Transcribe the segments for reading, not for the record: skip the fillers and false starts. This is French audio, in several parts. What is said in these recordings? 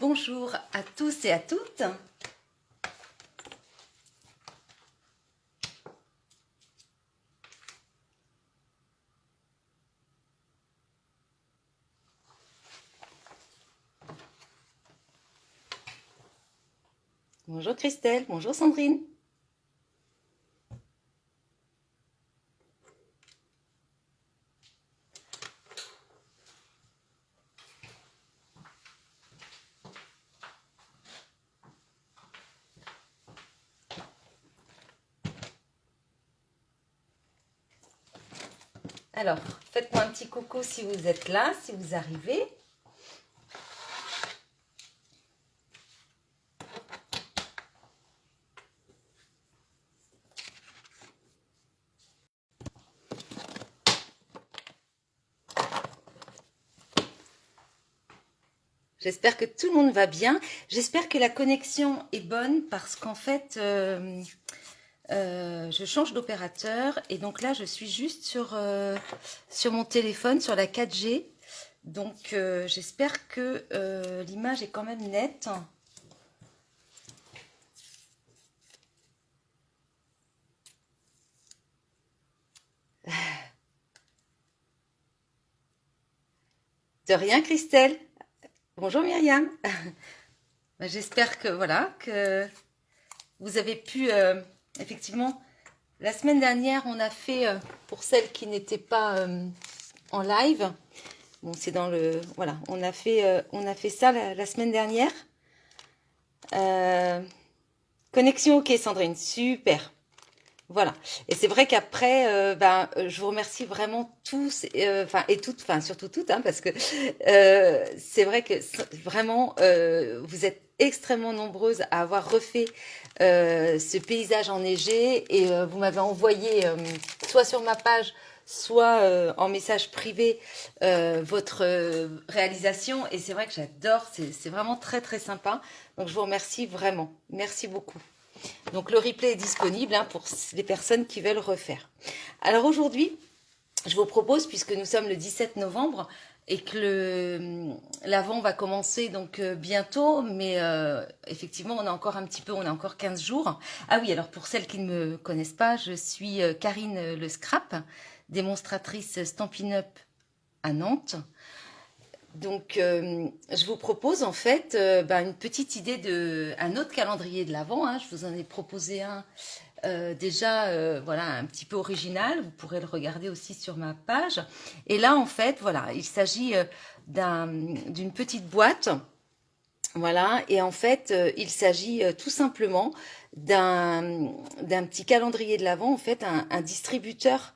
Bonjour à tous et à toutes. Bonjour Christelle, bonjour Sandrine. Alors, faites-moi un petit coucou si vous êtes là, si vous arrivez. J'espère que tout le monde va bien. J'espère que la connexion est bonne parce qu'en fait, je change d'opérateur et donc là, je suis juste sur mon téléphone, sur la 4G. Donc, j'espère que l'image est quand même nette. De rien, Christelle. Bonjour Myriam. J'espère que voilà que vous avez pu effectivement. La semaine dernière, on a fait pour celles qui n'étaient pas en live. Bon, c'est dans le voilà, on a fait ça la semaine dernière. Connexion ok, Sandrine, super. Voilà. Et c'est vrai qu'après, je vous remercie vraiment tous, enfin et toutes, enfin surtout toutes, hein, parce que c'est vrai que vraiment, vous êtes extrêmement nombreuses à avoir refait ce paysage enneigé et vous m'avez envoyé soit sur ma page, soit en message privé votre réalisation. Et c'est vrai que j'adore, c'est vraiment très très sympa. Donc je vous remercie vraiment. Merci beaucoup. Donc le replay est disponible pour les personnes qui veulent refaire. Alors aujourd'hui, je vous propose, puisque nous sommes le 17 novembre et que l'Avent va commencer donc bientôt, mais effectivement on a encore un petit peu, on a encore 15 jours. Ah oui, alors pour celles qui ne me connaissent pas, je suis Karine Le Scrap, démonstratrice Stampin' Up à Nantes. Donc, je vous propose en fait une petite idée un autre calendrier de l'Avent. Hein. Je vous en ai proposé un déjà, voilà, un petit peu original. Vous pourrez le regarder aussi sur ma page. Et là, en fait, voilà, il s'agit d'une petite boîte. Voilà, et en fait, il s'agit tout simplement d'un petit calendrier de l'Avent, en fait, un distributeur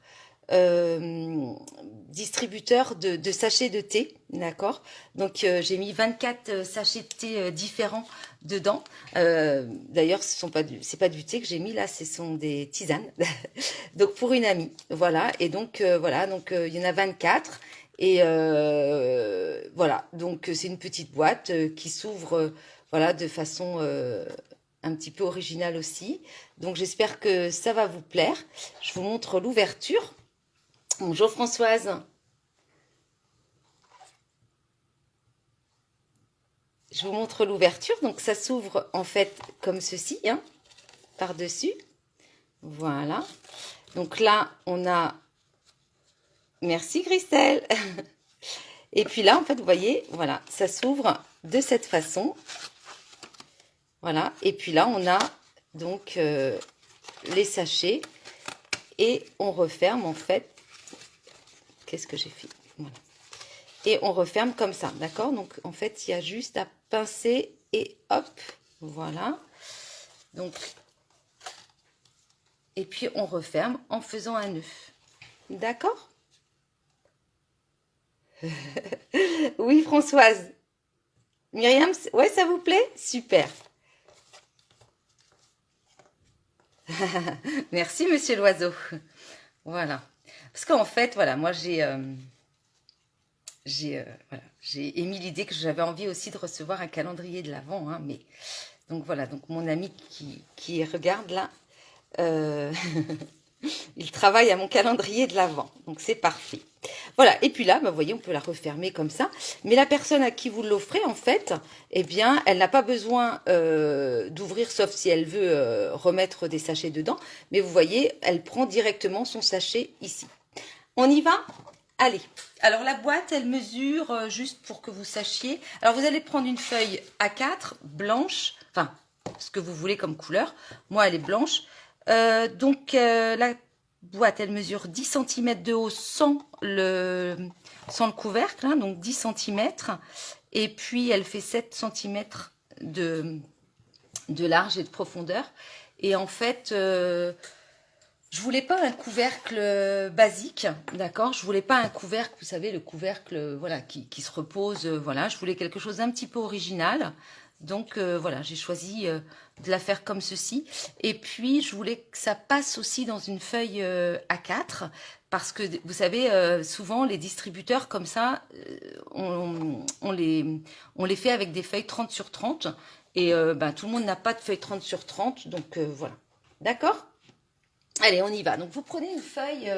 distributeur de sachets de thé, d'accord. Donc j'ai mis 24 sachets de thé différents dedans. D'ailleurs, c'est pas du thé que j'ai mis là, ce sont des tisanes. Donc pour une amie, voilà. Et donc voilà, donc il y en a 24. Et voilà, donc c'est une petite boîte qui s'ouvre voilà, de façon un petit peu originale aussi. Donc j'espère que ça va vous plaire. Je vous montre l'ouverture. Bonjour Françoise. Je vous montre l'ouverture. Donc ça s'ouvre en fait comme ceci, hein, par-dessus. Voilà. Donc là, on a... Merci Christelle. Et puis là, en fait, vous voyez, voilà, ça s'ouvre de cette façon. Voilà. Et puis là, on a donc les sachets. Et on referme en fait. Qu'est-ce que j'ai fait? Voilà. Et on referme comme ça, d'accord? Donc en fait, il y a juste à pincer et hop, voilà. Donc, et puis on referme en faisant un nœud, d'accord? Oui, Françoise. Myriam, ouais, ça vous plaît? Super. Merci, monsieur l'oiseau. Voilà. Parce qu'en fait, voilà, moi j'ai émis l'idée que j'avais envie aussi de recevoir un calendrier de l'Avent, hein, mais donc voilà, donc mon ami qui regarde là, Il travaille à mon calendrier de l'Avent, donc c'est parfait. Voilà, et puis là, bah, vous voyez, on peut la refermer comme ça. Mais la personne à qui vous l'offrez, en fait, eh bien, elle n'a pas besoin d'ouvrir, sauf si elle veut remettre des sachets dedans. Mais vous voyez, elle prend directement son sachet ici. On y va? Allez. Alors la boîte, elle mesure, juste pour que vous sachiez. Alors vous allez prendre une feuille A4 blanche, enfin, ce que vous voulez comme couleur. Moi, elle est blanche. La boîte, elle mesure 10 cm de haut sans le couvercle, hein, donc 10 cm. Et puis, elle fait 7 cm de large et de profondeur. Et en fait, je voulais pas un couvercle basique, d'accord? Je voulais pas un couvercle, vous savez, le couvercle, voilà, qui se repose, voilà. Je voulais quelque chose d'un petit peu original. Donc voilà, j'ai choisi de la faire comme ceci. Et puis, je voulais que ça passe aussi dans une feuille A4, parce que vous savez, souvent les distributeurs comme ça, on les fait avec des feuilles 30 sur 30. Et ben, tout le monde n'a pas de feuille 30 sur 30, donc voilà. D'accord? Allez, on y va. Donc, vous prenez une feuille.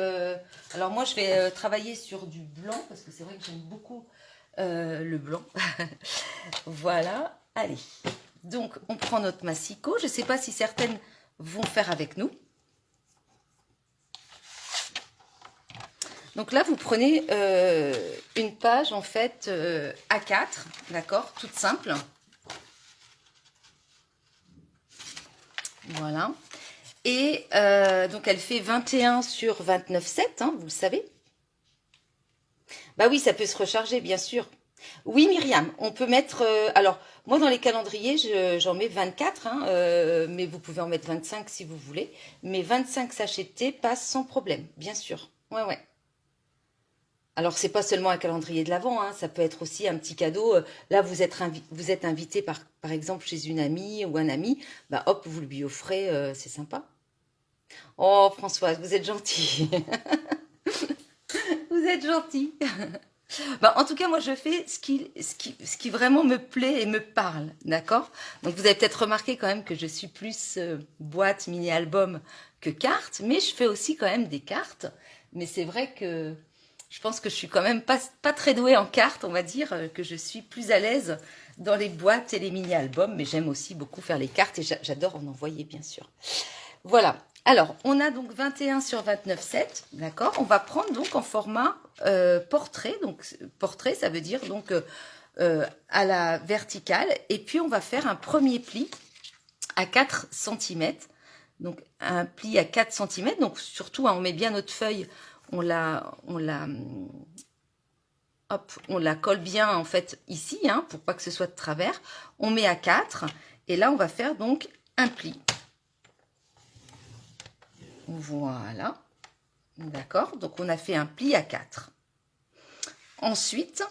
Alors, moi, je vais travailler sur du blanc parce que c'est vrai que j'aime beaucoup le blanc. Voilà. Allez. Donc, on prend notre massicot. Je ne sais pas si certaines vont faire avec nous. Donc là, vous prenez une page, en fait, A4, d'accord, toute simple. Voilà. Et donc, elle fait 21 sur 29,7, hein, vous le savez. Bah oui, ça peut se recharger, bien sûr. Oui, Myriam, on peut mettre... alors, moi, dans les calendriers, j'en mets 24, hein, mais vous pouvez en mettre 25 si vous voulez. Mais 25 sachets de thé passent sans problème, bien sûr. Ouais, ouais. Alors, c'est pas seulement un calendrier de l'Avent, hein, ça peut être aussi un petit cadeau. Là, vous êtes invité, par exemple, chez une amie ou un ami. Bah, hop, vous lui offrez, c'est sympa. Oh, Françoise, vous êtes gentille. Vous êtes gentille. Bah, en tout cas, moi, je fais ce qui vraiment me plaît et me parle, d'accord? Donc, vous avez peut-être remarqué quand même que je suis plus boîte, mini-album que carte, mais je fais aussi quand même des cartes. Mais c'est vrai que je pense que je suis quand même pas très douée en cartes, on va dire, que je suis plus à l'aise dans les boîtes et les mini-albums, mais j'aime aussi beaucoup faire les cartes et j'adore en envoyer, bien sûr. Voilà. Alors, on a donc 21 sur 29,7, d'accord? On va prendre donc en format portrait. Donc, portrait, ça veut dire donc à la verticale. Et puis, on va faire un premier pli à 4 cm. Donc, un pli à 4 cm. Donc, surtout, hein, on met bien notre feuille. Hop, on la colle bien, en fait, ici, hein, pour pas que ce soit de travers. On met à 4. Et là, on va faire donc un pli. Voilà, d'accord, donc on a fait un pli à 4. Ensuite,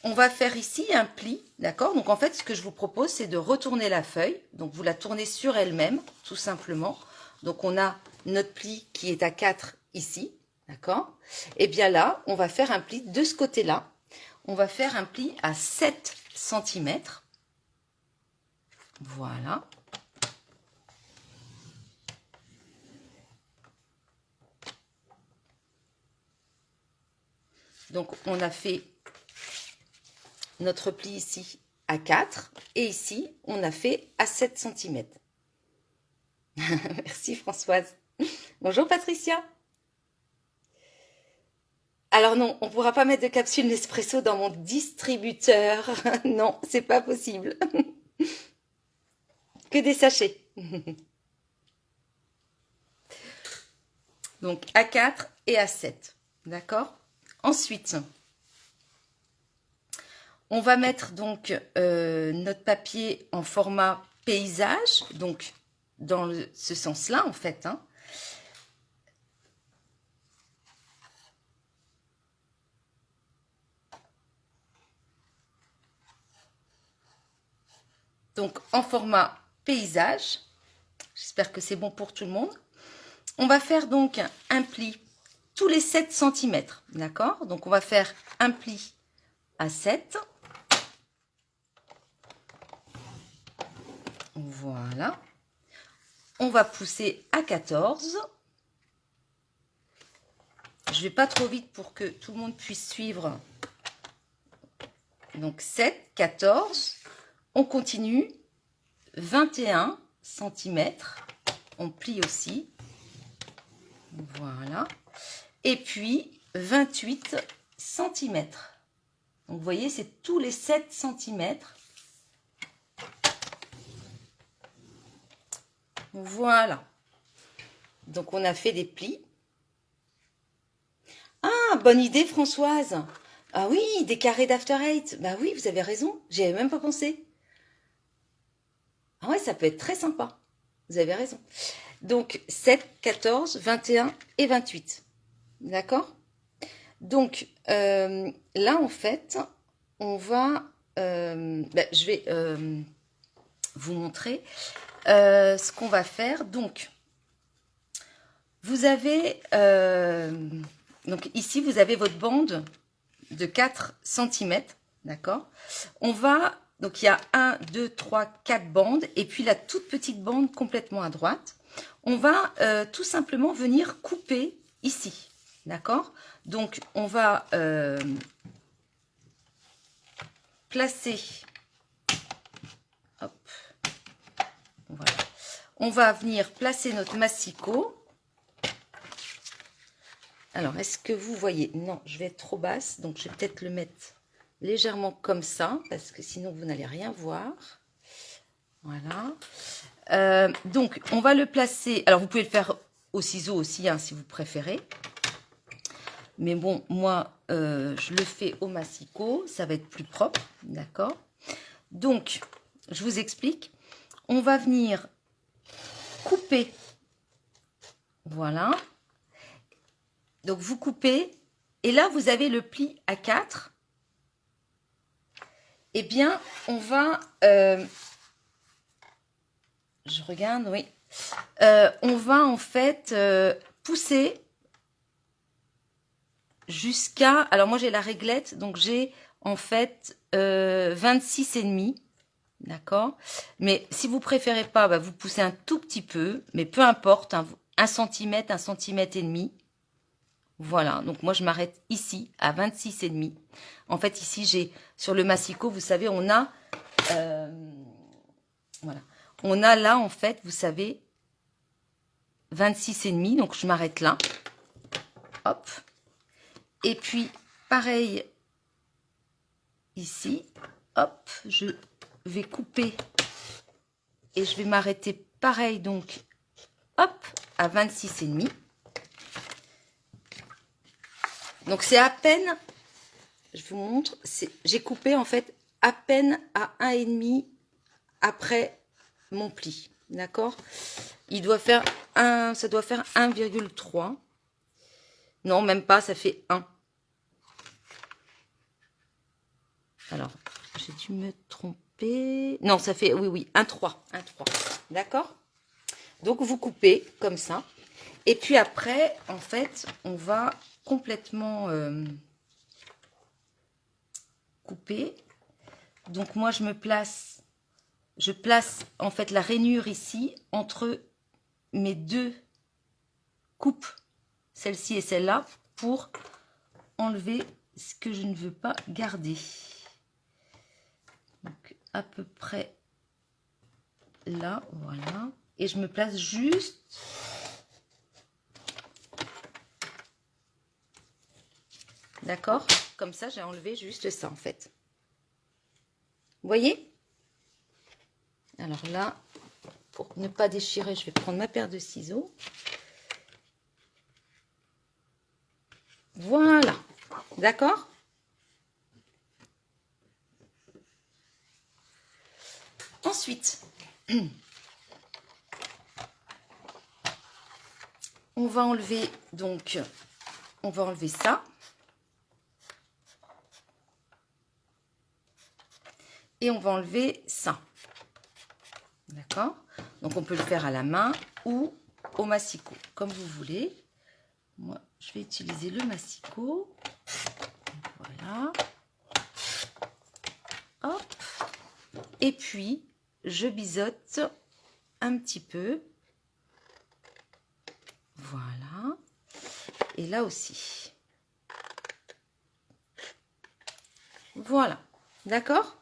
on va faire ici un pli, d'accord. Donc en fait, ce que je vous propose, c'est de retourner la feuille. Donc vous la tournez sur elle-même, tout simplement. Donc on a notre pli qui est à 4 ici, d'accord. Et bien là, on va faire un pli de ce côté-là. On va faire un pli à 7 cm. Voilà. Donc, on a fait notre pli ici à 4 et ici, on a fait à 7 cm. Merci Françoise. Bonjour Patricia. Alors non, on ne pourra pas mettre de capsule Nespresso dans mon distributeur. Non, c'est pas possible. Que des sachets. Donc à 4 et à 7. D'accord? Ensuite, on va mettre donc notre papier en format paysage, donc dans ce sens-là en fait. Hein. Donc en format paysage, j'espère que c'est bon pour tout le monde. On va faire donc un pli tous les 7 cm, d'accord? Donc on va faire un pli à 7. Voilà. On va pousser à 14. je vais pas trop vite pour que tout le monde puisse suivre. Donc 7, 14, on continue, 21 cm, on plie aussi, voilà, et puis 28 cm. Donc vous voyez, c'est tous les 7 cm. Voilà. Donc on a fait des plis. Ah, bonne idée Françoise. Ah oui, des carrés d'after eight. Bah oui, vous avez raison, j'y avais même pas pensé. Ah ouais, ça peut être très sympa. Vous avez raison. Donc 7, 14, 21 et 28. D'accord? Donc là, en fait, on va... je vais vous montrer ce qu'on va faire. Donc, vous avez... donc ici, vous avez votre bande de 4 cm. D'accord? On va... Donc, il y a 1, 2, 3, 4 bandes. Et puis, la toute petite bande complètement à droite. On va tout simplement venir couper ici. D'accord? Donc, on va placer... Hop. Voilà. On va venir placer notre massicot. Alors, est-ce que vous voyez? Non, je vais être trop basse. Donc, je vais peut-être le mettre légèrement comme ça. Parce que sinon, vous n'allez rien voir. Voilà. Donc, on va le placer. Alors, vous pouvez le faire au ciseau aussi, hein, si vous préférez. Mais bon, moi, je le fais au massicot. Ça va être plus propre. D'accord? Donc, je vous explique. On va venir couper. Voilà. Donc, vous coupez. Et là, vous avez le pli à 4. Eh bien, on va... je regarde, oui. On va en fait pousser jusqu'à... Alors, moi, j'ai la réglette. Donc, j'ai en fait 26,5. D'accord? Mais si vous préférez pas, bah, vous poussez un tout petit peu. Mais peu importe, 1 cm, 1 cm et demi. Voilà, donc moi je m'arrête ici à 26,5. En fait, ici j'ai sur le massicot, vous savez, on a voilà, on a là en fait, vous savez, 26,5. Donc je m'arrête là. Hop. Et puis pareil ici. Hop, je vais couper et je vais m'arrêter pareil donc hop à 26,5. Donc c'est à peine, je vous montre, j'ai coupé en fait à peine à 1,5 après mon pli, d'accord? Il doit faire ça doit faire 1,3. Non, même pas, ça fait 1. Alors, j'ai dû me tromper. Non, ça fait, oui, 1,3. 1,3. D'accord? Donc, vous coupez comme ça. Et puis après, en fait, on va complètement couper. Donc, moi, je place en fait la rainure ici entre mes deux coupes, celle-ci et celle-là, pour enlever ce que je ne veux pas garder. Donc, à peu près là, voilà. Et je me place juste... D'accord? Comme ça, j'ai enlevé juste ça, en fait. Vous voyez? Alors là, pour ne pas déchirer, je vais prendre ma paire de ciseaux. Voilà. D'accord? Ensuite, on va enlever, donc, on va enlever ça. Et on va enlever ça. D'accord? Donc, on peut le faire à la main ou au massicot, comme vous voulez. Moi, je vais utiliser le massicot. Voilà. Hop. Et puis, je biseaute un petit peu. Voilà. Et là aussi. Voilà. D'accord?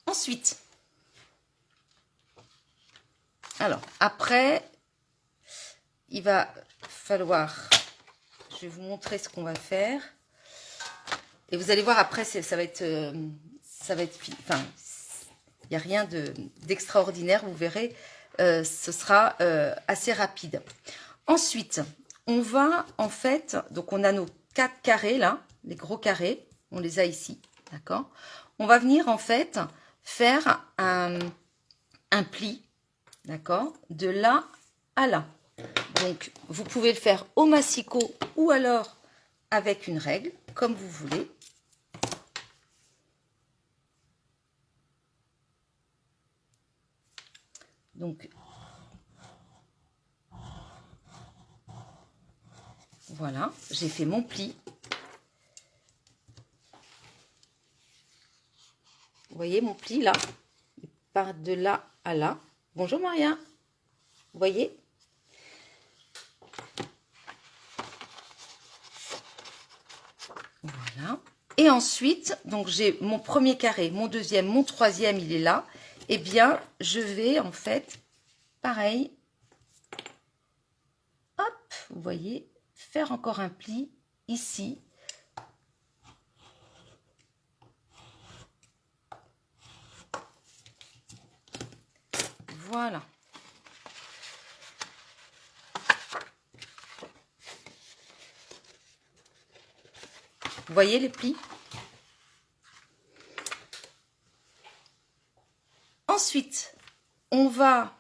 Ensuite, alors, après, il va falloir, je vais vous montrer ce qu'on va faire. Et vous allez voir après, ça va être, enfin, il n'y a rien d'extraordinaire, vous verrez, ce sera assez rapide. Ensuite, on va en fait, donc on a nos 4 carrés là, les gros carrés, on les a ici, d'accord? On va venir en fait faire un pli, d'accord? De là à là. Donc, vous pouvez le faire au massicot ou alors avec une règle, comme vous voulez. Donc, voilà, j'ai fait mon pli. Vous voyez mon pli là, il part de là à là. Bonjour Maria, vous voyez? Voilà. Et ensuite, donc j'ai mon premier carré, mon deuxième, mon troisième, il est là. Eh bien, je vais en fait, pareil, hop, vous voyez, faire encore un pli ici. Voilà. Vous voyez les plis? Ensuite, on va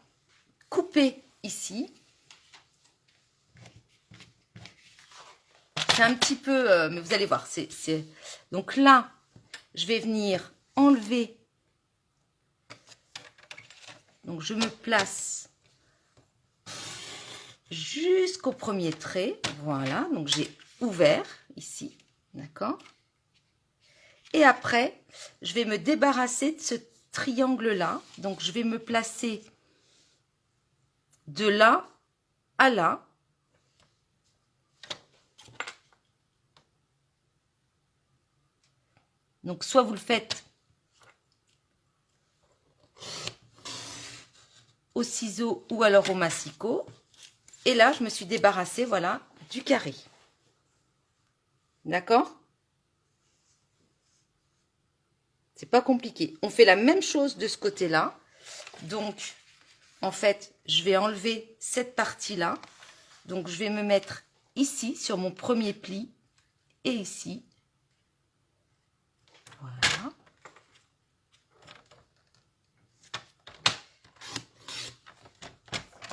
couper ici. C'est un petit peu, mais vous allez voir, donc là, je vais venir enlever. Donc, je me place jusqu'au premier trait. Voilà, donc j'ai ouvert ici, d'accord? Et après, je vais me débarrasser de ce triangle-là. Donc, je vais me placer de là à là. Donc, soit vous le faites au ciseau ou alors au massicot. Et là, je me suis débarrassée, voilà, du carré. D'accord? C'est pas compliqué. On fait la même chose de ce côté-là. Donc, en fait, je vais enlever cette partie-là. Donc, je vais me mettre ici, sur mon premier pli, et ici. Voilà.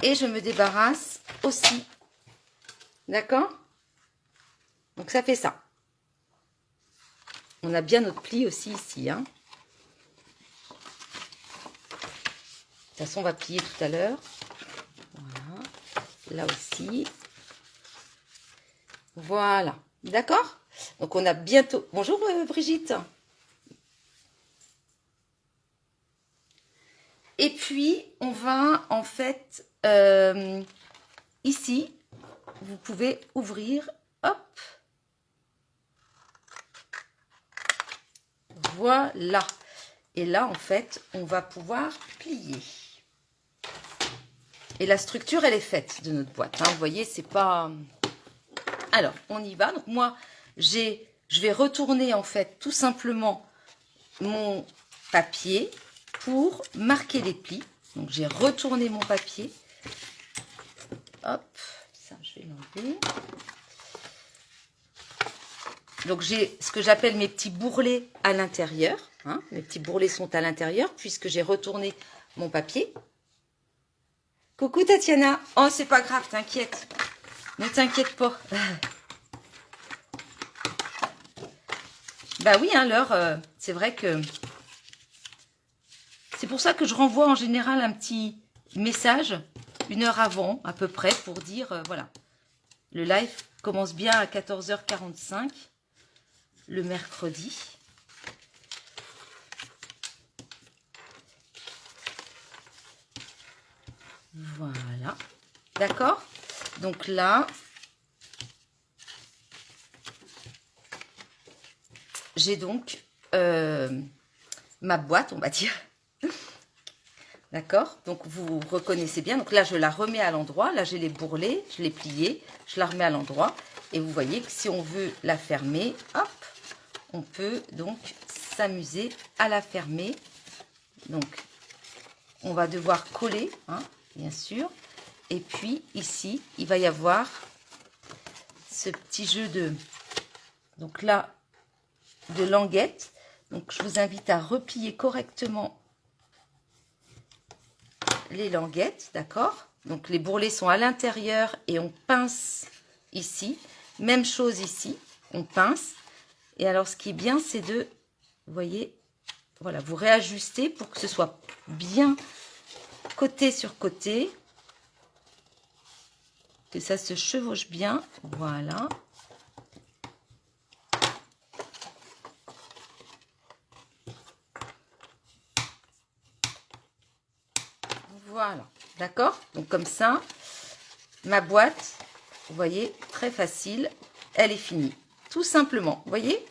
Et je me débarrasse aussi. D'accord? Donc, ça fait ça. On a bien notre pli aussi ici, hein. De toute façon, on va plier tout à l'heure. Voilà. Là aussi. Voilà. D'accord? Donc, on a bientôt... Bonjour Brigitte. Et puis, on va en fait... ici, vous pouvez ouvrir. Hop. Voilà. Et là, en fait, on va pouvoir plier. Et la structure, elle est faite de notre boîte. Hein. Vous voyez, c'est pas... Alors, on y va. Donc, moi, je vais retourner, en fait, tout simplement mon papier pour marquer les plis. Donc, j'ai retourné mon papier. Hop, ça, je vais l'enlever. Donc, j'ai ce que j'appelle mes petits bourrelets à l'intérieur. Hein. Mes petits bourrelets sont à l'intérieur puisque j'ai retourné mon papier. Coucou Tatiana. Oh, c'est pas grave, t'inquiète. Ne t'inquiète pas. Bah oui, hein, l'heure, c'est vrai que... C'est pour ça que je renvoie en général un petit message 1 heure avant, à peu près, pour dire, voilà, le live commence bien à 14h45, le mercredi. D'accord? Donc là, j'ai donc ma boîte, on va dire. D'accord? Donc vous reconnaissez bien. Donc là, je la remets à l'endroit. Là, j'ai les bourrelets, je l'ai pliée, je la remets à l'endroit. Et vous voyez que si on veut la fermer, hop, on peut donc s'amuser à la fermer. Donc, on va devoir coller, hein, bien sûr. Et puis ici, il va y avoir ce petit jeu de, donc là, de languettes. Donc, je vous invite à replier correctement les languettes, d'accord? Donc, les bourrelets sont à l'intérieur et on pince ici. Même chose ici, on pince. Et alors, ce qui est bien, c'est de, vous voyez, voilà, vous réajustez pour que ce soit bien côté sur côté. Que ça se chevauche bien, voilà. Voilà, d'accord? Donc comme ça, ma boîte, vous voyez, très facile, elle est finie. Tout simplement, vous voyez?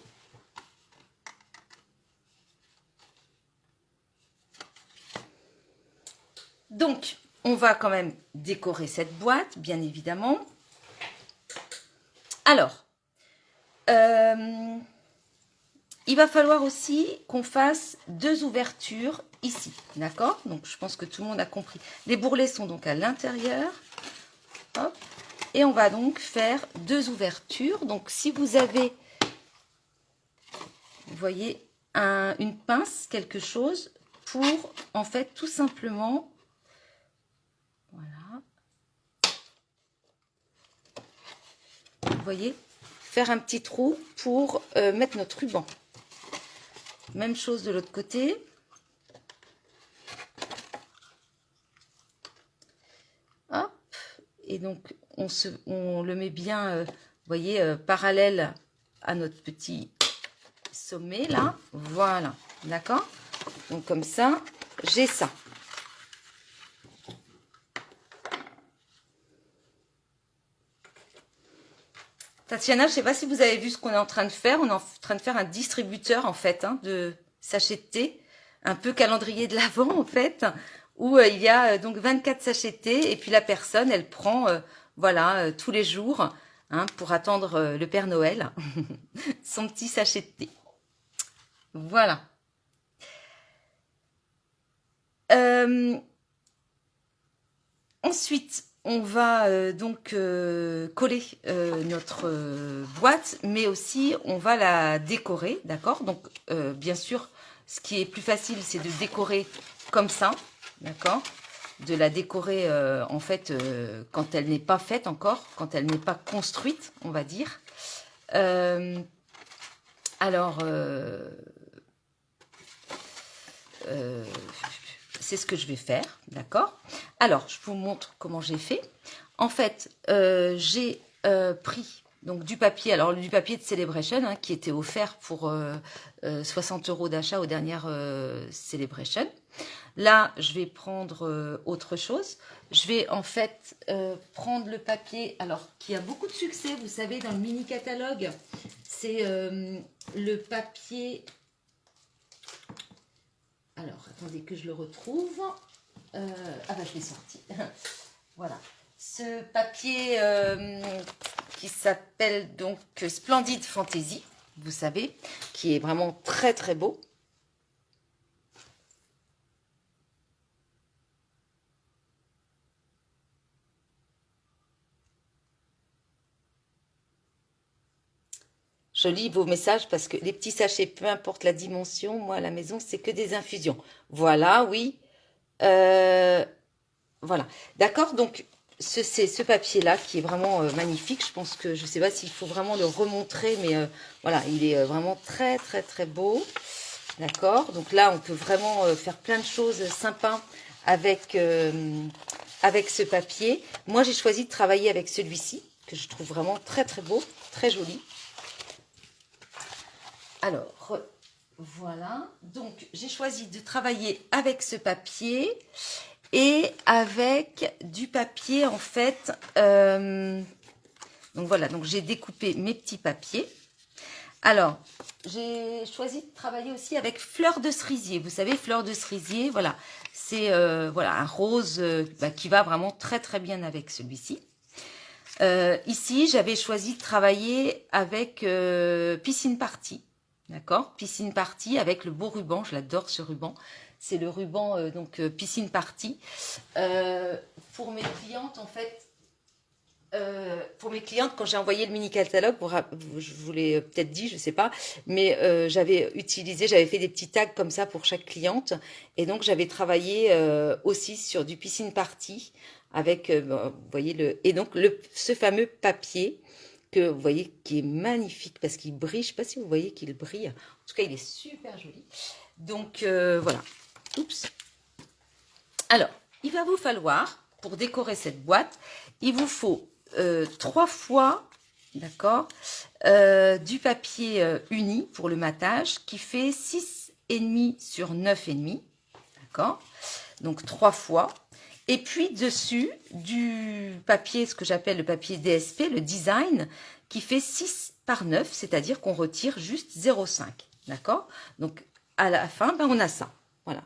Donc, on va quand même décorer cette boîte, bien évidemment. Alors, il va falloir aussi qu'on fasse 2 ouvertures ici, d'accord? Donc, je pense que tout le monde a compris. Les bourrelets sont donc à l'intérieur. Hop. Et on va donc faire 2 ouvertures. Donc, si vous avez, vous voyez, une pince, quelque chose, pour, en fait, tout simplement, voilà, vous voyez, faire un petit trou pour mettre notre ruban. Même chose de l'autre côté. Hop. Et donc, on le met bien, vous voyez, parallèle à notre petit sommet, là. Voilà, d'accord? Donc, comme ça, j'ai ça. Tatiana, je ne sais pas si vous avez vu ce qu'on est en train de faire. On est en train de faire un distributeur, en fait, hein, de sachets de thé. Un peu calendrier de l'Avent, en fait, où il y a donc 24 sachets de thé. Et puis la personne, elle prend, voilà, tous les jours, hein, pour attendre le Père Noël, son petit sachet de thé. Voilà. Ensuite, on va donc coller notre boîte, mais aussi on va la décorer, d'accord? Donc, bien sûr, ce qui est plus facile, c'est de décorer comme ça, d'accord? De la décorer, en fait, quand elle n'est pas faite encore, quand elle n'est pas construite, on va dire. Alors, c'est ce que je vais faire, d'accord? Alors, je vous montre comment j'ai fait. En fait, j'ai pris donc du papier, alors du papier de Celebration, hein, qui était offert pour 60 € d'achat aux dernières Celebration. Là, je vais prendre autre chose. Je vais en fait prendre le papier, alors qui a beaucoup de succès, vous savez, dans le mini catalogue. C'est le papier. Alors, attendez que je le retrouve. Ah bah, je l'ai sorti. Voilà. Ce papier qui s'appelle donc Splendid Fantasy, vous savez, qui est vraiment très très beau. Je lis vos messages parce que les petits sachets, peu importe la dimension, moi à la maison, c'est que des infusions. Voilà, oui. Voilà. D'accord, donc c'est ce papier-là qui est vraiment magnifique. Je pense que, je ne sais pas s'il faut vraiment le remontrer, mais voilà, il est vraiment très très très beau. D'accord, donc là, on peut vraiment faire plein de choses sympas avec, avec ce papier. Moi, j'ai choisi de travailler avec celui-ci, que je trouve vraiment très très beau, très joli. Alors, voilà. Donc, j'ai choisi de travailler avec ce papier. et avec du papier en fait. Donc voilà, donc j'ai découpé mes petits papiers. Alors, j'ai choisi de travailler aussi avec fleur de cerisier. Vous savez, fleur de cerisier, voilà, c'est voilà, un rose qui va vraiment très très bien avec celui-ci. Ici, j'avais choisi de travailler avec Piscine Party. D'accord, Piscine Party avec le beau ruban, je l'adore ce ruban. C'est le ruban Piscine Party. Pour mes clientes, en fait, quand j'ai envoyé le mini catalogue, je vous l'ai peut-être dit, je sais pas, mais j'avais fait des petits tags comme ça pour chaque cliente, et donc j'avais travaillé aussi sur du Piscine Party avec, vous voyez et donc ce fameux papier que vous voyez qui est magnifique parce qu'il brille. Je sais pas si vous voyez qu'il brille. En tout cas, il est super joli. Donc voilà. Oups. Alors, il va vous falloir pour décorer cette boîte, il vous faut 3 fois, d'accord, du papier uni pour le matage qui fait 6,5 sur 9,5, d'accord, donc 3 fois. Et puis dessus, du papier, ce que j'appelle le papier DSP, le design, qui fait 6 par 9, c'est-à-dire qu'on retire juste 0,5, d'accord. Donc à la fin, on a ça, voilà.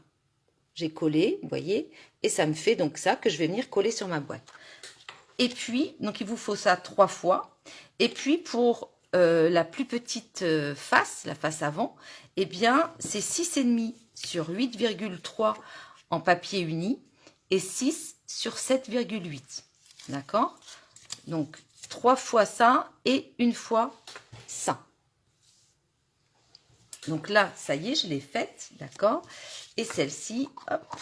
J'ai collé, vous voyez, et ça me fait donc ça que je vais venir coller sur ma boîte. Et puis, donc il vous faut ça 3 fois. Et puis pour la plus petite face, la face avant, eh bien c'est 6,5 sur 8,3 en papier uni et 6 sur 7,8. D'accord? Donc 3 fois ça et une fois ça. Donc là, ça y est, je l'ai faite, d'accord? Et celle-ci, hop.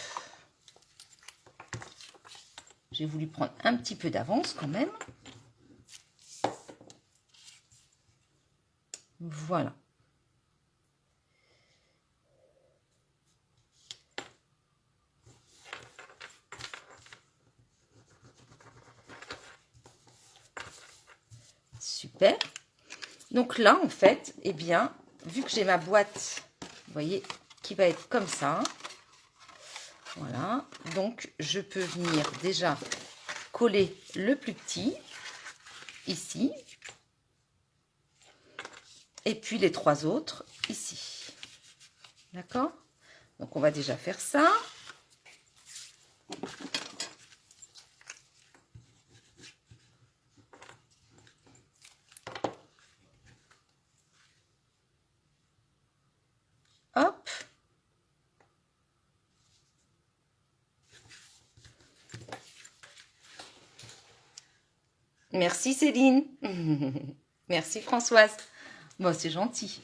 J'ai voulu prendre un petit peu d'avance quand même. Voilà. Super. Donc là, en fait, eh bien, vu que j'ai ma boîte, vous voyez, qui va être comme ça. Voilà. Donc, je peux venir déjà coller le plus petit, ici. Et puis les 3 autres, ici. D'accord? Donc, on va déjà faire ça. Hop. Merci Céline. Merci Françoise. Bon, c'est gentil.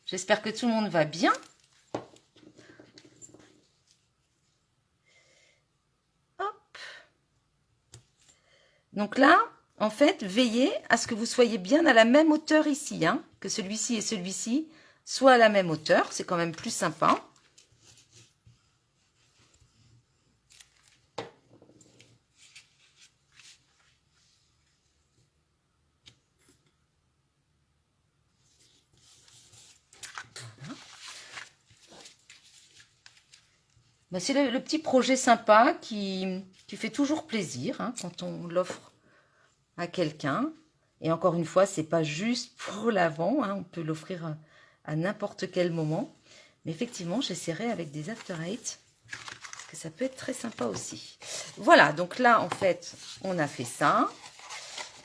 J'espère que tout le monde va bien. Hop. Donc là, en fait, veillez à ce que vous soyez bien à la même hauteur ici, hein, que celui-ci et celui-ci soient à la même hauteur. C'est quand même plus sympa. Ben, c'est le petit projet sympa qui fait toujours plaisir hein, quand on l'offre à quelqu'un. Et encore une fois, c'est pas juste pour l'avant, hein, on peut l'offrir à n'importe quel moment. Mais effectivement, j'essaierai avec des after eight, parce que ça peut être très sympa aussi. Voilà, donc là, en fait, on a fait ça.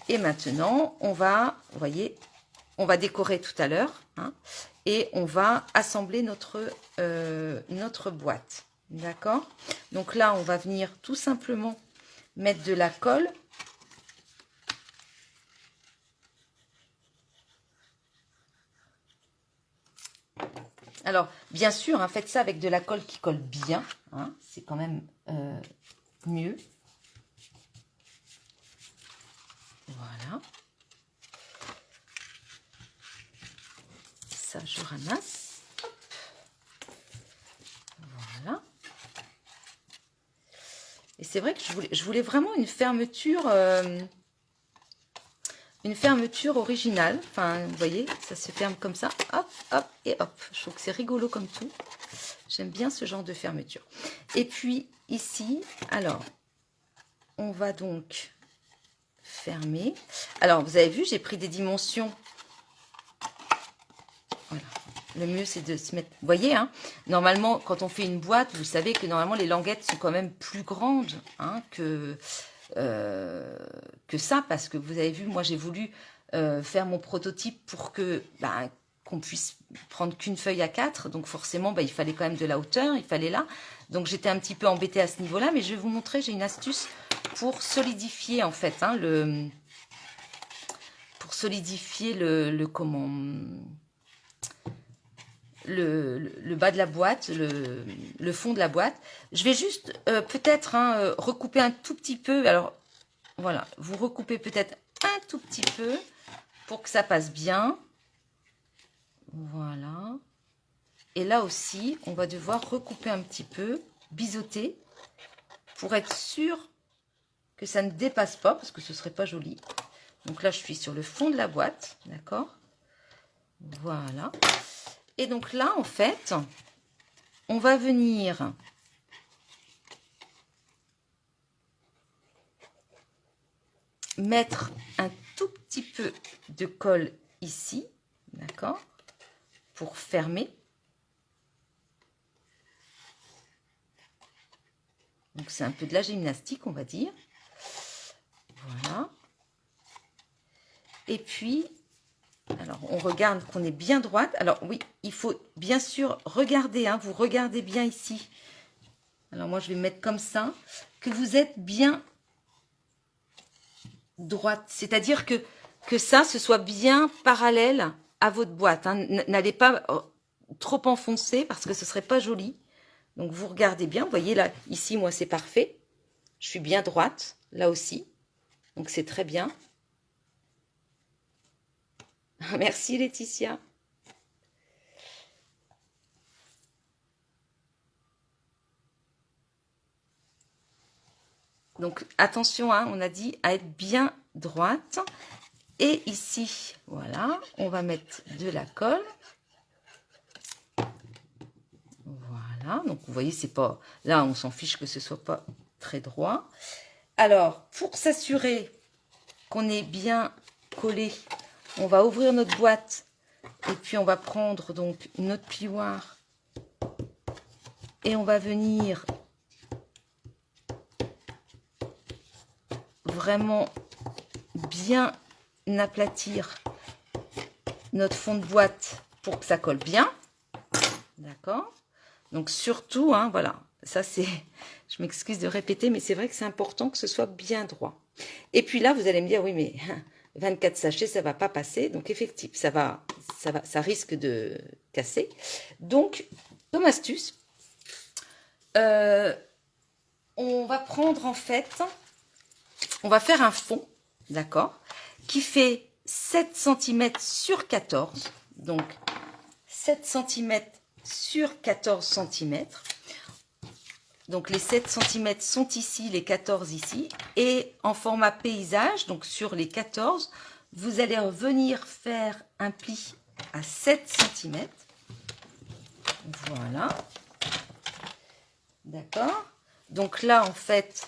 Et maintenant, on va, vous voyez, on va décorer tout à l'heure. Hein, et on va assembler notre boîte. D'accord? Donc là, on va venir tout simplement mettre de la colle. Alors, bien sûr, hein, faites ça avec de la colle qui colle bien. Hein, c'est quand même mieux. Voilà. Ça, je ramasse. Hop. Voilà. Et c'est vrai que je voulais vraiment une fermeture originale. Enfin, vous voyez, ça se ferme comme ça. Hop, hop et hop. Je trouve que c'est rigolo comme tout. J'aime bien ce genre de fermeture. Et puis ici, alors, on va donc fermer. Alors, vous avez vu, j'ai pris des dimensions. Voilà. Le mieux, c'est de se mettre... Vous voyez, hein, normalement, quand on fait une boîte, vous savez que normalement, les languettes sont quand même plus grandes hein, que ça. Parce que vous avez vu, moi, j'ai voulu faire mon prototype pour que qu'on puisse prendre qu'une feuille à 4. Donc, forcément, il fallait quand même de la hauteur. Il fallait là. Donc, j'étais un petit peu embêtée à ce niveau-là. Mais je vais vous montrer, j'ai une astuce pour solidifier, en fait, hein, pour solidifier le bas de la boîte, le fond de la boîte. Je vais juste peut-être recouper un tout petit peu. Alors, voilà, vous recoupez peut-être un tout petit peu pour que ça passe bien. Voilà. Et là aussi, on va devoir recouper un petit peu, biseauter, pour être sûr que ça ne dépasse pas, parce que ce serait pas joli. Donc là, je suis sur le fond de la boîte, d'accord? Voilà. Et donc là, en fait, on va venir mettre un tout petit peu de colle ici, d'accord, pour fermer. Donc c'est un peu de la gymnastique, on va dire. Voilà. Et puis, alors on regarde qu'on est bien droite. Alors oui, il faut bien sûr regarder, hein, vous regardez bien ici. Alors moi je vais mettre comme ça, que vous êtes bien droite. C'est-à-dire que ça, ce soit bien parallèle à votre boîte. Hein. N'allez pas trop enfoncer parce que ce serait pas joli. Donc vous regardez bien, vous voyez là, ici moi c'est parfait. Je suis bien droite, là aussi. Donc c'est très bien. Merci Laetitia. Donc attention, hein, on a dit à être bien droite. Et ici, voilà, on va mettre de la colle. Voilà, donc vous voyez, c'est pas... Là, on s'en fiche que ce soit pas très droit. Alors, pour s'assurer qu'on est bien collé, on va ouvrir notre boîte et puis on va prendre donc notre plioir et on va venir vraiment bien aplatir notre fond de boîte pour que ça colle bien. D'accord? Donc surtout, hein, voilà, ça c'est, je m'excuse de répéter, mais c'est vrai que c'est important que ce soit bien droit. Et puis là, vous allez me dire, oui, mais 24 sachets, ça va pas passer. Donc effectivement, ça risque de casser. Donc, comme astuce, on va prendre en fait, on va faire un fond, d'accord, qui fait 7 cm sur 14. Donc 7 cm sur 14 cm. Donc les 7 cm sont ici, les 14 ici. Et en format paysage, donc sur les 14, vous allez venir faire un pli à 7 cm. Voilà. D'accord? Donc là, en fait,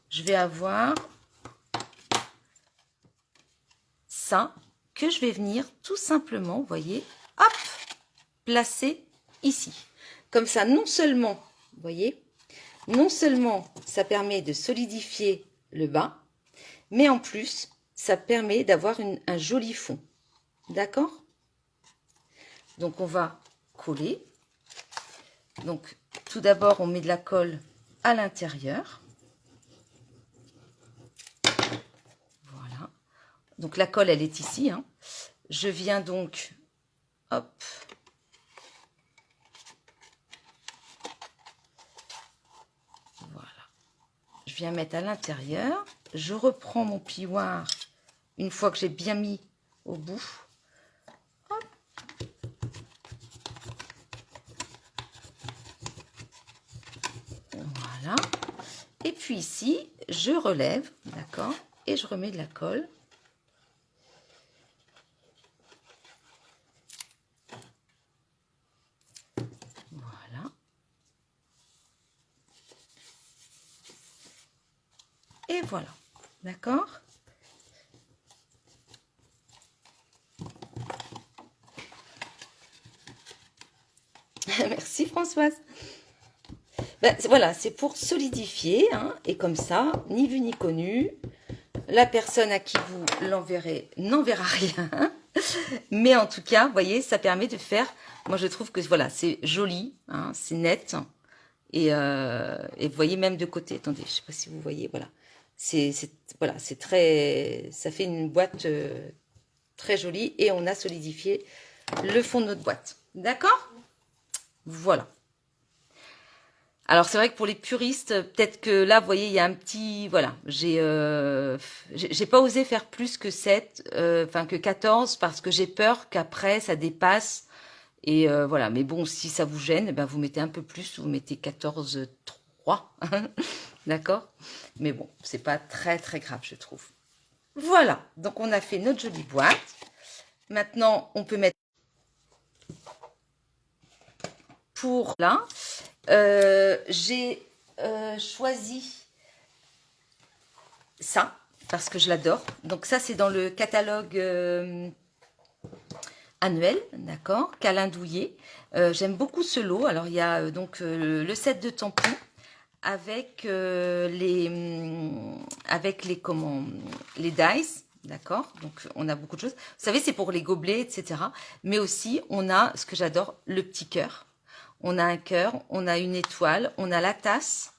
je vais avoir ça que je vais venir tout simplement, vous voyez, hop, placer ici. Comme ça, non seulement, vous voyez, non seulement ça permet de solidifier le bas, mais en plus, ça permet d'avoir un joli fond. D'accord? Donc, on va coller. Donc, tout d'abord, on met de la colle à l'intérieur. Voilà. Donc, la colle, elle est ici. Hein. Je viens donc, hop, voilà. Je viens mettre à l'intérieur. Je reprends mon plioir une fois que j'ai bien mis au bout. Hop. Voilà. Et puis ici, je relève, d'accord, et je remets de la colle. Et voilà. D'accord? Merci Françoise. Ben, voilà, c'est pour solidifier, hein, et comme ça, ni vu ni connu, la personne à qui vous l'enverrez n'enverra rien. Mais en tout cas, vous voyez, ça permet de faire, moi je trouve que voilà, c'est joli, hein, c'est net. Et vous voyez même de côté, attendez, je sais pas si vous voyez, voilà. Voilà, c'est très, ça fait une boîte très jolie et on a solidifié le fond de notre boîte. D'accord? Voilà. Alors c'est vrai que pour les puristes, peut-être que là, vous voyez, il y a un petit, voilà, j'ai pas osé faire plus que 7, enfin que 14 parce que j'ai peur qu'après ça dépasse. Et voilà, mais bon, si ça vous gêne, eh ben, vous mettez un peu plus, vous mettez 14,3, d'accord? Mais bon, c'est pas très très grave, je trouve. Voilà, donc on a fait notre jolie boîte. Maintenant, on peut mettre pour là. J'ai choisi ça parce que je l'adore. Donc ça, c'est dans le catalogue annuel, d'accord, Câlin Douillet. J'aime beaucoup ce lot. Alors, il y a donc le set de tampons avec les dice, d'accord. Donc, on a beaucoup de choses. Vous savez, c'est pour les gobelets, etc. Mais aussi, on a, ce que j'adore, le petit cœur. On a un cœur, on a une étoile, on a la tasse,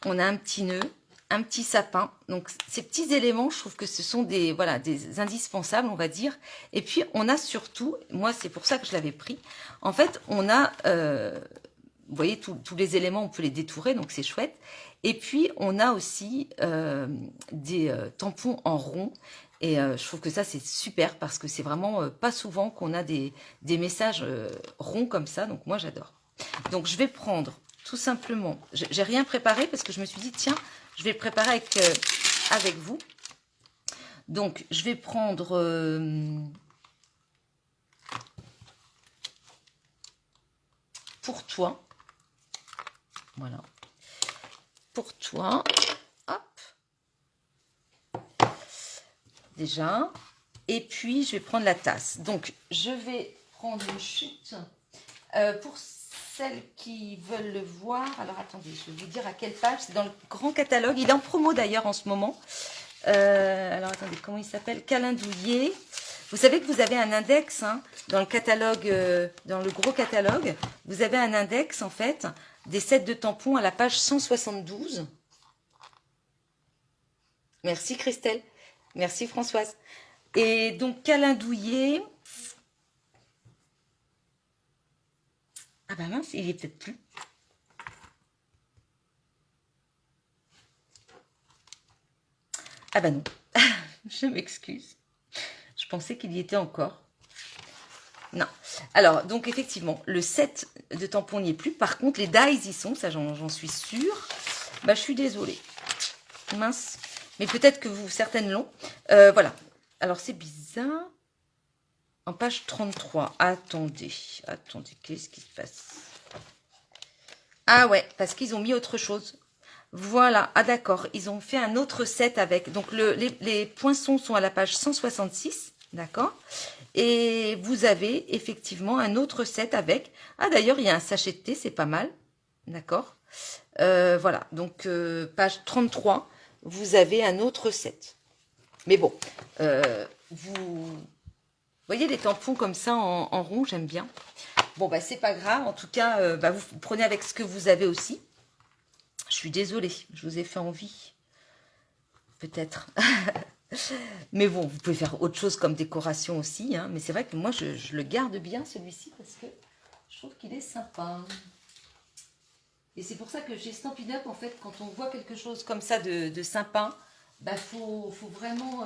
on a un petit nœud, un petit sapin. Donc, ces petits éléments, je trouve que ce sont des, voilà, des indispensables, on va dire. Et puis, on a surtout, moi, c'est pour ça que je l'avais pris. En fait, on a, vous voyez, tous les éléments, on peut les détourer, donc c'est chouette. Et puis, on a aussi des tampons en rond. Et je trouve que ça, c'est super parce que c'est vraiment pas souvent qu'on a des messages ronds comme ça. Donc, moi, j'adore. Donc, je vais prendre tout simplement, j'ai rien préparé parce que je me suis dit, tiens, je vais le préparer avec vous. Donc, je vais prendre pour toi. Voilà. Pour toi. Hop. Déjà. Et puis, je vais prendre la tasse. Donc, je vais prendre une chute. Pour celles qui veulent le voir, alors attendez, je vais vous dire à quelle page. C'est dans le grand catalogue. Il est en promo d'ailleurs en ce moment. Alors attendez, comment il s'appelle? Câlin Douillet. Vous savez que vous avez un index hein, dans le catalogue, dans le gros catalogue. Vous avez un index en fait des sets de tampons à la page 172. Merci Christelle. Merci Françoise. Et donc Câlin Douillet. Ah bah mince, il est peut-être plus. Ah bah non, je m'excuse. Je pensais qu'il y était encore. Non. Alors, donc effectivement, le set de tampons n'y est plus. Par contre, les dies y sont, ça j'en suis sûre. Bah je suis désolée. Mince. Mais peut-être que certaines l'ont. Voilà. Alors c'est bizarre. En page 33. Attendez, qu'est-ce qui se passe? Ah ouais, parce qu'ils ont mis autre chose. Voilà, ah d'accord, ils ont fait un autre set avec. Donc les poinçons sont à la page 166, d'accord. Et vous avez effectivement un autre set avec. Ah d'ailleurs, il y a un sachet de thé, c'est pas mal, d'accord. Voilà, donc page 33, vous avez un autre set. Mais bon, vous voyez les tampons comme ça en rond, j'aime bien. Bon, bah c'est pas grave, en tout cas, bah, vous prenez avec ce que vous avez aussi. Je suis désolée, je vous ai fait envie. Peut-être. Mais bon, vous pouvez faire autre chose comme décoration aussi. Hein. Mais c'est vrai que moi, je le garde bien, celui-ci, parce que je trouve qu'il est sympa. Et c'est pour ça que chez Stampin' Up, en fait, quand on voit quelque chose comme ça de sympa, bah, faut vraiment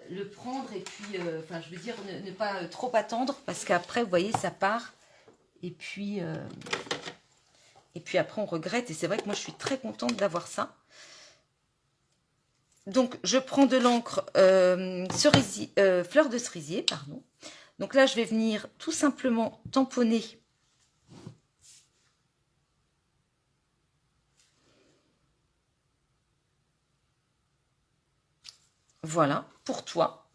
le prendre. Et puis, enfin, je veux dire, ne pas trop attendre, parce qu'après, vous voyez, ça part. Et puis après, on regrette. Et c'est vrai que moi, je suis très contente d'avoir ça. Donc, je prends de l'encre fleur de cerisier, pardon. Donc là, je vais venir tout simplement tamponner Voilà, pour toi.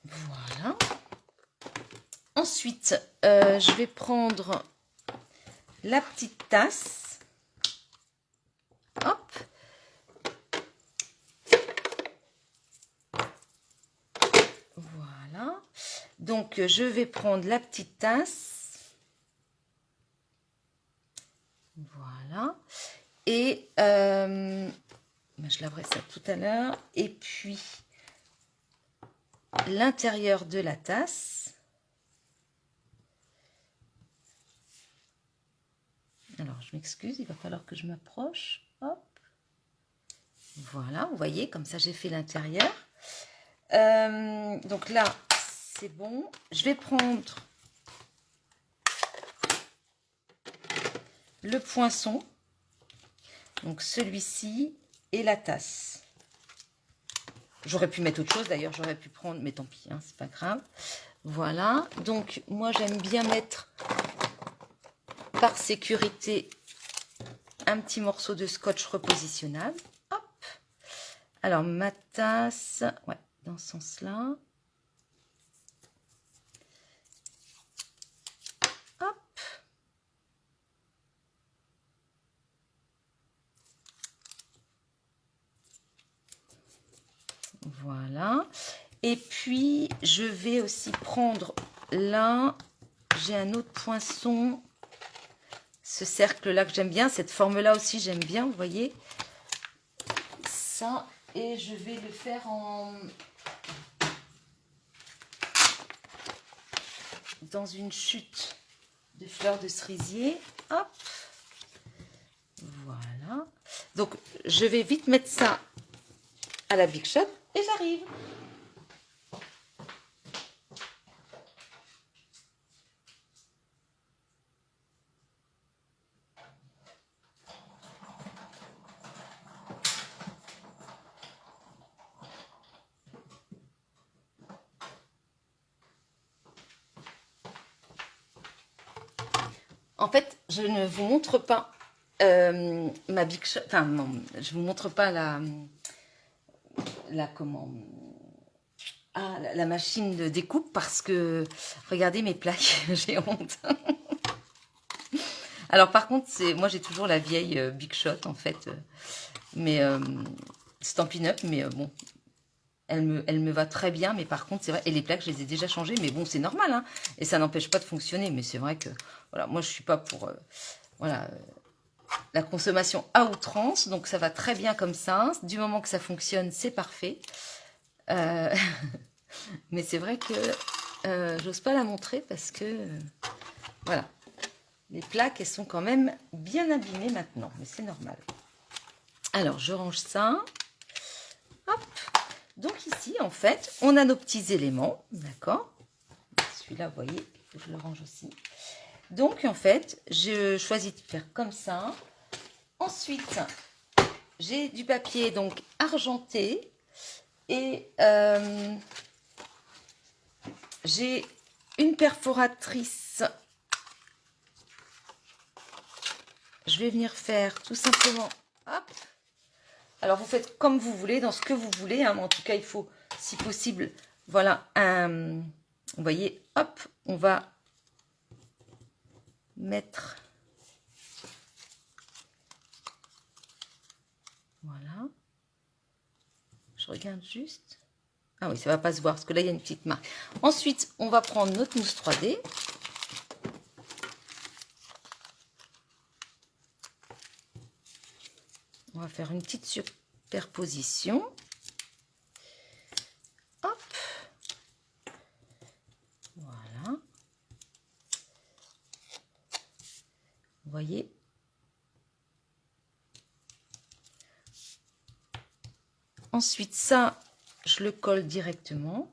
Voilà. Ensuite, je vais prendre la petite tasse. Hop. Voilà. Donc, je vais prendre la petite tasse. Voilà. Et je laverai ça tout à l'heure. Et puis, l'intérieur de la tasse. Alors, je m'excuse, il va falloir que je m'approche. Hop. Voilà, vous voyez, comme ça, j'ai fait l'intérieur. Donc là, c'est bon. Je vais prendre le poinçon. Donc, celui-ci et la tasse. J'aurais pu mettre autre chose, d'ailleurs, j'aurais pu prendre, mais tant pis, hein, c'est pas grave. Voilà, donc moi, j'aime bien mettre par sécurité un petit morceau de scotch repositionnable. Hop. Alors, ma tasse, ouais, dans ce sens-là. Hop. Voilà. Et puis, je vais aussi prendre là, j'ai un autre poinçon. Ce cercle-là que j'aime bien, cette forme-là aussi, j'aime bien, vous voyez. Ça, et je vais le faire dans une chute de fleurs de cerisier. Hop. Voilà. Donc, je vais vite mettre ça à la Big Shot et j'arrive. En fait, je ne vous montre pas ma Big Shot, enfin, non, je vous montre pas la la machine de découpe parce que, regardez mes plaques, j'ai honte. Alors par contre, moi j'ai toujours la vieille Big Shot en fait, mais Stampin' Up, mais bon, elle me va très bien, mais par contre c'est vrai, et les plaques je les ai déjà changées, mais bon c'est normal, hein, et ça n'empêche pas de fonctionner, mais c'est vrai que, voilà, moi je suis pas pour, voilà, la consommation à outrance, donc ça va très bien comme ça, du moment que ça fonctionne, c'est parfait. Mais c'est vrai que j'ose pas la montrer parce que, voilà, les plaques, elles sont quand même bien abîmées maintenant, mais c'est normal. Alors, je range ça. Hop. Donc ici, en fait, on a nos petits éléments, d'accord? Celui-là, vous voyez, je le range aussi. Donc, en fait, je choisis de faire comme ça. Ensuite, j'ai du papier donc argenté et j'ai une perforatrice. Je vais venir faire tout simplement, hop. Alors, vous faites comme vous voulez, dans ce que vous voulez, hein, mais en tout cas, il faut, si possible, voilà, vous voyez, hop, on va mettre, voilà, je regarde juste, ah oui, ça va pas se voir, parce que là, il y a une petite marque. Ensuite, on va prendre notre mousse 3D, on va faire une petite superposition. Hop. Voilà. Vous voyez. Ensuite, ça, je le colle directement.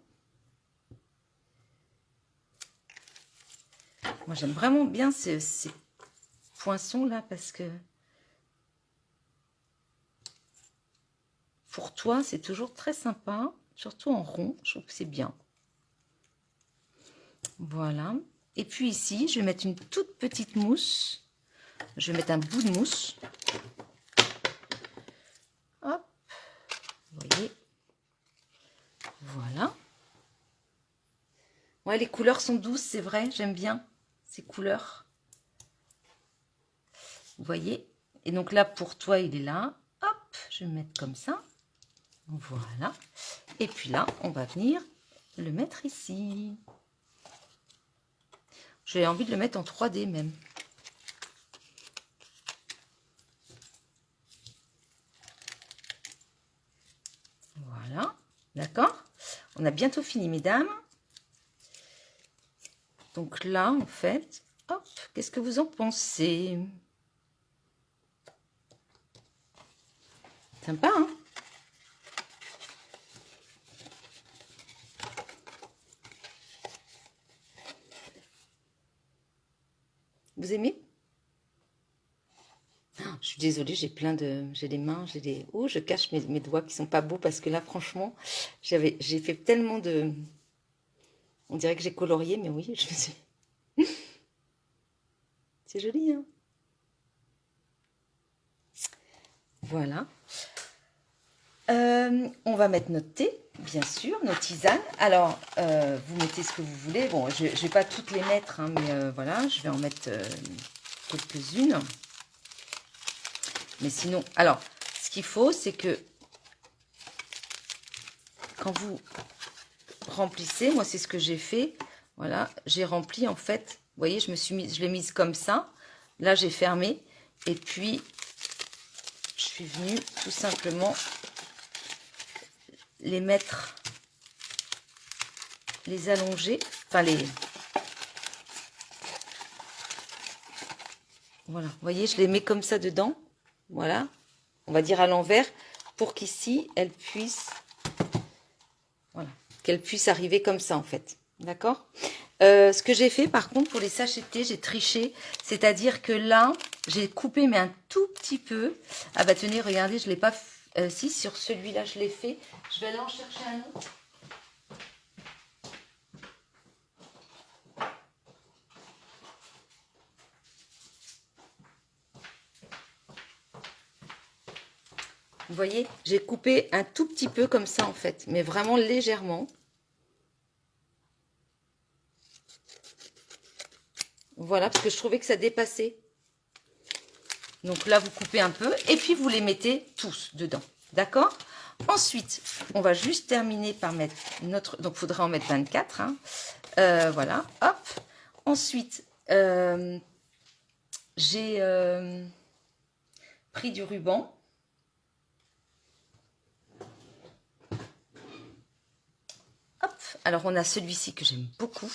Moi, j'aime vraiment bien ces poinçons-là parce que pour toi, c'est toujours très sympa, surtout en rond, je trouve que c'est bien. Voilà. Et puis ici, je vais mettre une toute petite mousse. Je vais mettre un bout de mousse. Hop, vous voyez. Voilà. Ouais, les couleurs sont douces, c'est vrai, j'aime bien ces couleurs. Vous voyez. Et donc là, pour toi, il est là. Hop, je vais mettre comme ça. Voilà. Et puis là, on va venir le mettre ici. J'ai envie de le mettre en 3D même. Voilà. D'accord? On a bientôt fini, mesdames. Donc là, en fait, hop, qu'est-ce que vous en pensez? Sympa, hein? Vous aimez? Je suis désolée, j'ai plein de... J'ai les mains, j'ai des... Oh, je cache mes doigts qui sont pas beaux parce que là, franchement, j'ai fait tellement de... On dirait que j'ai colorié, mais oui, je me suis... C'est joli, hein? Voilà. On va mettre notre thé, bien sûr, nos tisanes. Alors, vous mettez ce que vous voulez. Bon, je ne vais pas toutes les mettre, hein, mais voilà, je vais en mettre quelques-unes. Mais sinon, alors, ce qu'il faut, c'est que quand vous remplissez, moi, c'est ce que j'ai fait. Voilà, j'ai rempli, en fait, vous voyez, je l'ai mise comme ça. Là, j'ai fermé. Et puis, je suis venue tout simplement les mettre, les allonger, enfin les... Voilà, vous voyez, je les mets comme ça dedans, voilà, on va dire à l'envers, pour qu'ici, elles puissent, voilà, qu'elles puissent arriver comme ça en fait, d'accord? Ce que j'ai fait par contre pour les sachets de thé, j'ai triché, c'est-à-dire que là, j'ai coupé mais un tout petit peu. Ah bah tenez, regardez, je ne l'ai pas, si sur celui-là je l'ai fait, je vais aller en chercher un autre. Vous voyez, j'ai coupé un tout petit peu comme ça en fait, mais vraiment légèrement. Voilà, parce que je trouvais que ça dépassait. Donc là, vous coupez un peu et puis vous les mettez tous dedans. D'accord? Ensuite, on va juste terminer par mettre notre... Donc, il faudra en mettre 24. Hein. Voilà, hop. Ensuite, j'ai pris du ruban. Hop. Alors, on a celui-ci que j'aime beaucoup.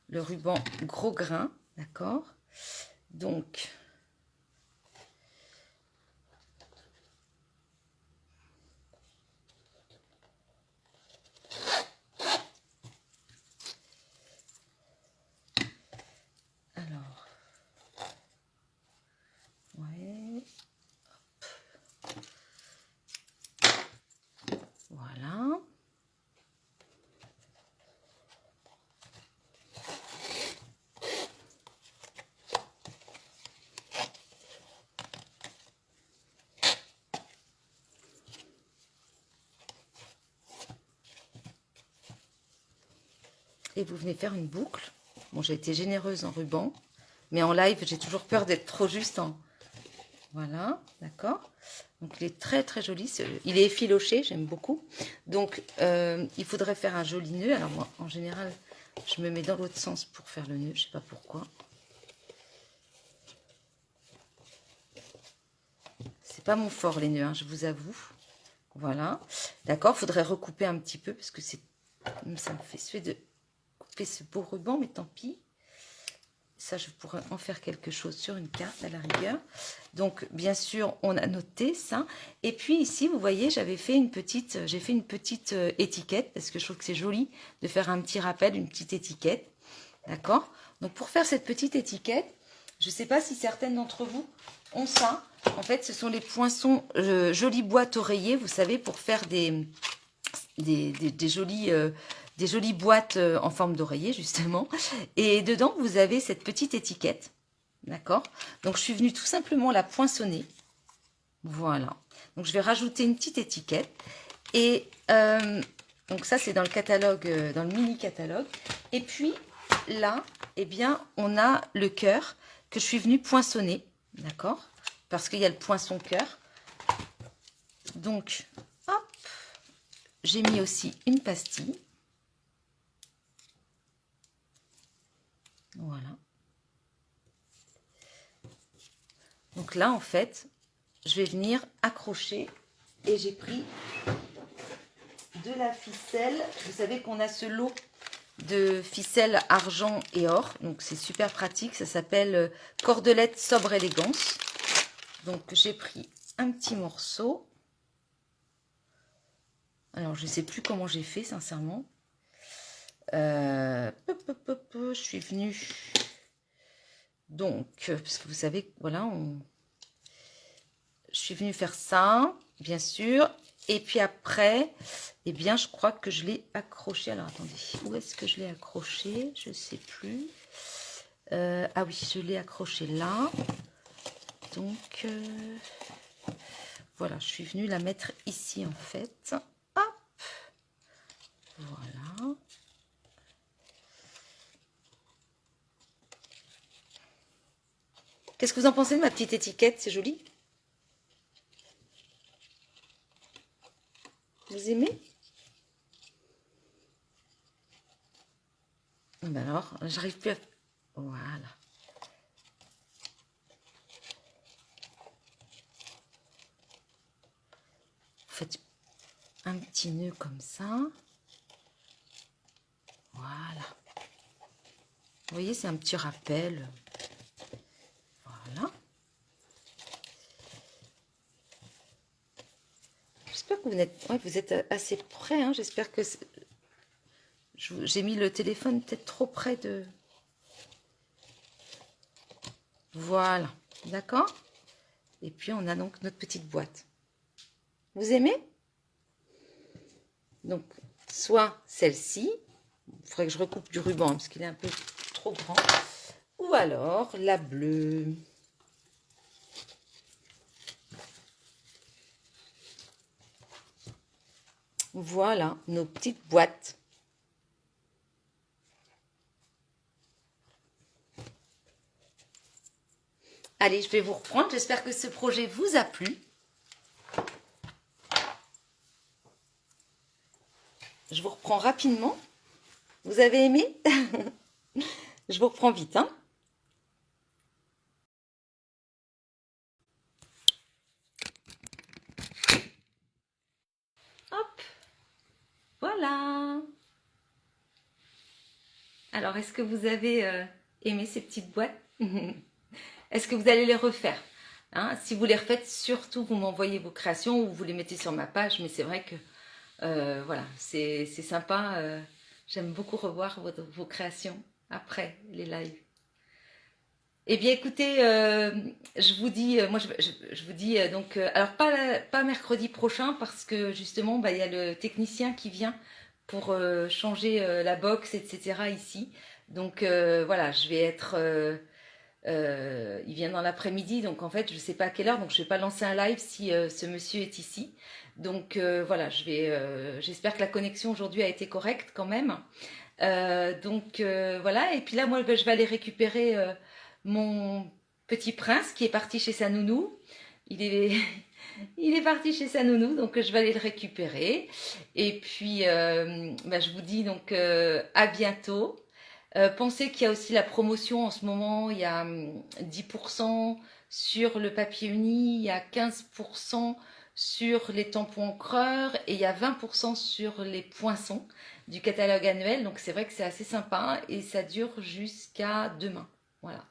Le ruban gros grain. D'accord? Donc... Ouais. Voilà. Et vous venez faire une boucle. Bon, j'ai été généreuse en ruban, mais en live, j'ai toujours peur d'être trop juste en... Voilà, d'accord. Donc, il est très, très joli. Il est effiloché, j'aime beaucoup. Donc, il faudrait faire un joli nœud. Alors, moi, en général, je me mets dans l'autre sens pour faire le nœud. Je ne sais pas pourquoi. C'est pas mon fort, les nœuds, hein, je vous avoue. Voilà. D'accord, il faudrait recouper un petit peu parce que ça me fait suer de couper ce beau ruban, mais tant pis. Ça, je pourrais en faire quelque chose sur une carte à la rigueur. Donc, bien sûr, on a noté ça. Et puis ici, vous voyez, j'ai fait une petite étiquette parce que je trouve que c'est joli de faire un petit rappel, une petite étiquette. D'accord? Donc, pour faire cette petite étiquette, Je ne sais pas si certaines d'entre vous ont ça. En fait, ce sont les poinçons jolies boîtes oreillers, vous savez, pour faire des jolies boîtes en forme d'oreiller, justement. Et dedans, vous avez cette petite étiquette. D'accord? Donc, je suis venue tout simplement la poinçonner. Voilà. Donc, je vais rajouter une petite étiquette. Et donc, ça, c'est dans le catalogue, dans le mini-catalogue. Et puis, là, eh bien, on a le cœur que je suis venue poinçonner. D'accord? Parce qu'il y a le poinçon cœur. Donc, hop, j'ai mis aussi une pastille. Voilà. Donc là, en fait, je vais venir accrocher et j'ai pris de la ficelle. Vous savez qu'on a ce lot de ficelle argent et or. Donc, c'est super pratique. Ça s'appelle Cordelette Sobre Élégance. Donc, j'ai pris un petit morceau. Alors, je ne sais plus comment j'ai fait, sincèrement. Je suis venue... Donc, parce que vous savez, voilà, je suis venue faire ça, bien sûr. Et puis après, eh bien, je crois que je l'ai accroché. Alors, attendez, où est-ce que je l'ai accroché? Je ne sais plus. Ah oui, je l'ai accroché là. Donc, voilà, je suis venue la mettre ici, en fait. Hop, voilà. Qu'est-ce que vous en pensez de ma petite étiquette? C'est joli? Vous aimez? Ben alors, j'arrive plus à... Voilà. Vous faites un petit nœud comme ça. Voilà. Vous voyez, c'est un petit rappel. Voilà. J'espère que vous êtes assez près. Hein. J'espère que... J'ai mis le téléphone peut-être trop près de... Voilà. D'accord? Et puis, on a donc notre petite boîte. Vous aimez? Donc, soit celle-ci. Il faudrait que je recoupe du ruban parce qu'il est un peu trop grand. Ou alors la bleue. Voilà nos petites boîtes. Allez, je vais vous reprendre. J'espère que ce projet vous a plu. Je vous reprends rapidement. Vous avez aimé? Je vous reprends vite, hein. Hop, voilà. Alors, est-ce que vous avez aimé ces petites boîtes? Est-ce que vous allez les refaire? Hein, si vous les refaites, surtout vous m'envoyez vos créations ou vous les mettez sur ma page. Mais c'est vrai que voilà, c'est sympa. J'aime beaucoup revoir vos créations après les lives. Eh bien, écoutez, je vous dis, moi, je vous dis donc, alors pas mercredi prochain parce que justement, bah, il y a le technicien qui vient pour changer la box, etc. ici. Donc voilà, je vais être, il vient dans l'après-midi, donc en fait, je ne sais pas à quelle heure, donc je ne vais pas lancer un live si ce monsieur est ici. Donc voilà, j'espère que la connexion aujourd'hui a été correcte quand même. Donc voilà, et puis là, moi, ben, je vais aller récupérer mon petit prince qui est parti chez sa nounou. Il est, il est parti chez sa nounou, donc je vais aller le récupérer. Et puis, ben, je vous dis donc à bientôt. Pensez qu'il y a aussi la promotion en ce moment, il y a 10% sur le papier uni, il y a 15% sur les tampons encreurs et il y a 20% sur les poinçons du catalogue annuel. Donc c'est vrai que c'est assez sympa et ça dure jusqu'à demain. Voilà.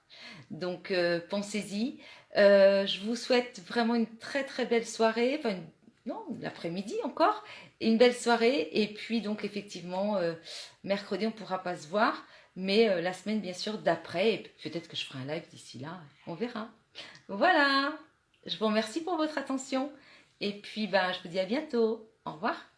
Donc pensez-y. Je vous souhaite vraiment une très très belle soirée, enfin non, l'après-midi encore, et une belle soirée. Et puis donc effectivement, mercredi on pourra pas se voir, mais la semaine bien sûr d'après, et peut-être que je ferai un live d'ici là, on verra. Voilà, je vous remercie pour votre attention, et puis ben, je vous dis à bientôt. Au revoir.